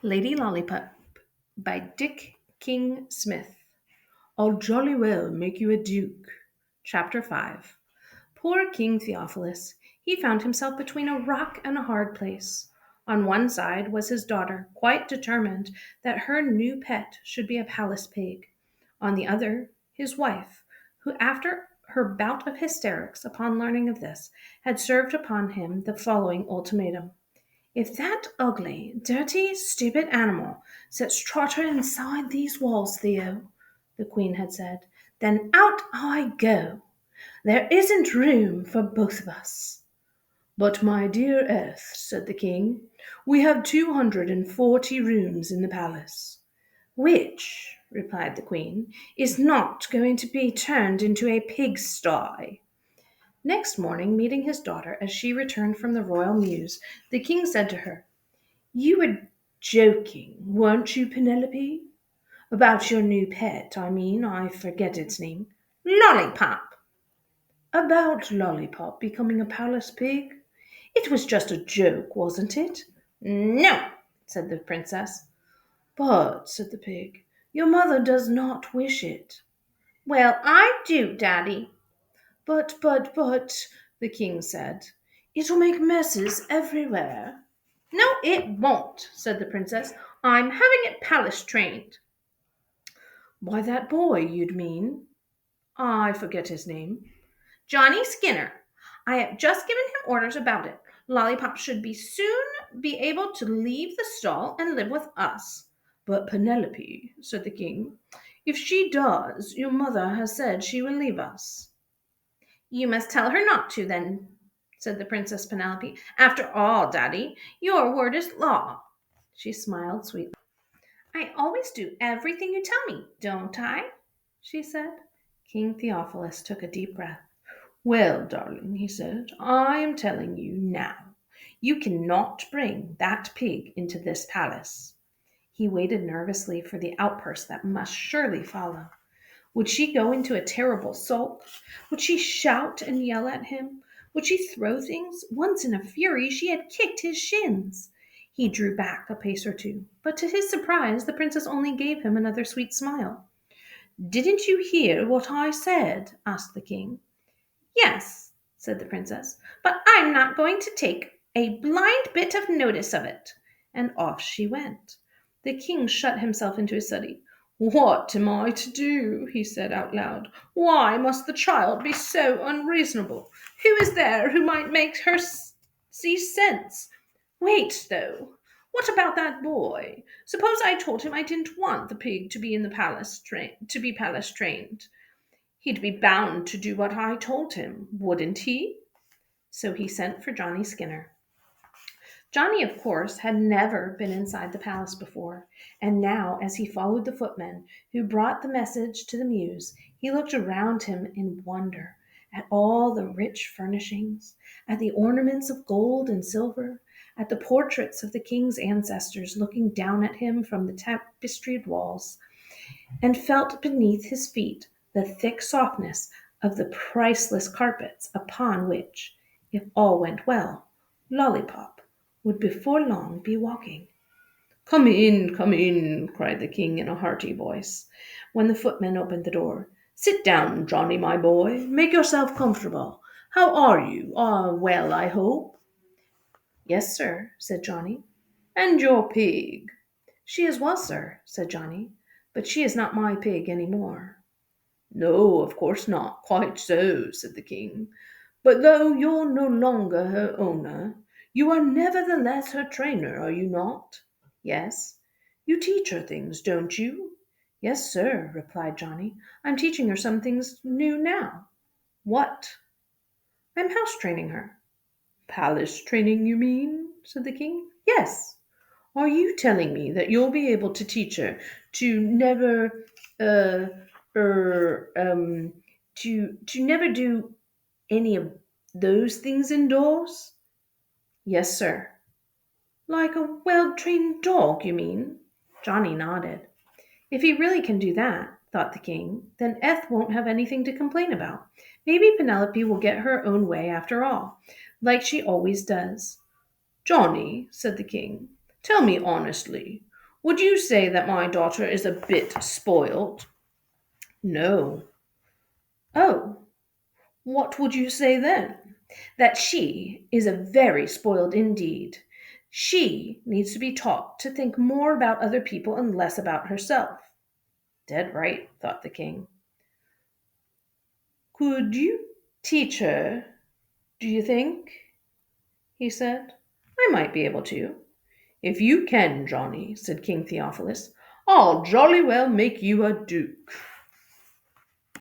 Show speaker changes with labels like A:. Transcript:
A: Lady Lollipop by Dick King Smith. I'll jolly well make you a duke. Chapter 5. Poor King Theophilus. He found himself between a rock and a hard place. On one side was his daughter, quite determined that her new pet should be a palace pig. On the other, his wife, who, after her bout of hysterics upon learning of this, had served upon him the following ultimatum. If that ugly, dirty, stupid animal sets Trotter inside these walls, Theo, the Queen had said, then out I go. There isn't room for both of us. But, my dear Eth, said the King, we have 240 rooms in the palace. Which, replied the Queen, is not going to be turned into a pigsty. Next morning, meeting his daughter as she returned from the royal mews, the King said to her, you were joking, weren't you, Penelope? About your new pet, I forget its name. Lollipop. About Lollipop becoming a palace pig? It was just a joke, wasn't it? No, said the princess. But, said the pig, your mother does not wish it. Well, I do, Daddy. But, the king said, it'll make messes everywhere. No, it won't, said the princess. I'm having it palace trained. By that boy, you'd mean? I forget his name. Johnny Skinner. I have just given him orders about it. Lollipop should be soon be able to leave the stall and live with us. But Penelope, said the king, if she does, your mother has said she will leave us. You must tell her not to, then, said the Princess Penelope. After all, Daddy, your word is law. She smiled sweetly. I always do everything you tell me, don't I? She said. King Theophilus took a deep breath. Well, darling, he said, I am telling you now. You cannot bring that pig into this palace. He waited nervously for the outburst that must surely follow. Would she go into a terrible sulk? Would she shout and yell at him? Would she throw things? Once in a fury she had kicked his shins. He drew back a pace or two, but to his surprise the princess only gave him another sweet smile. Didn't you hear what I said? Asked the king. Yes, said the princess, but I'm not going to take a blind bit of notice of it. And off she went. The king shut himself into his study. What am I to do? He said out loud. Why must the child be so unreasonable? Who is there who might make her see sense? Wait, though. What about that boy? Suppose I told him I didn't want the pig to be in the palace trained. He'd be bound to do what I told him, wouldn't he? So he sent for Johnny Skinner. Johnny, of course, had never been inside the palace before, and now, as he followed the footman who brought the message to the mews, he looked around him in wonder at all the rich furnishings, at the ornaments of gold and silver, at the portraits of the king's ancestors looking down at him from the tapestried walls, and felt beneath his feet the thick softness of the priceless carpets upon which, if all went well, Lollipop would before long be walking. Come in, cried the king in a hearty voice, when the footman opened the door. Sit down, Johnny, my boy. Make yourself comfortable. How are you? Well, I hope. Yes, sir, said Johnny. And your pig? She is well, sir, said Johnny, but she is not my pig any more. No, of course not. Quite so, said the king. But though you're no longer her owner, you are nevertheless her trainer, are you not? Yes. You teach her things, don't you? Yes, sir, replied Johnny. I'm teaching her some things new now. What? I'm house training her. Palace training, you mean? Said the king. Yes. Are you telling me that you'll be able to teach her to never, uh, er, um, to never do any of those things indoors? Yes, sir. Like a well-trained dog, you mean? Johnny nodded. If he really can do that, thought the king, then Eth won't have anything to complain about. Maybe Penelope will get her own way after all, like she always does. Johnny, said the king, tell me honestly, Would you say that my daughter is a bit spoiled? No. Oh, what would you say then? That she is a very spoiled indeed. She needs to be taught to think more about other people and less about herself. Dead right, thought the king. Could you teach her, do you think? He said. I might be able to. If you can, Johnny, said King Theophilus, I'll jolly well make you a duke.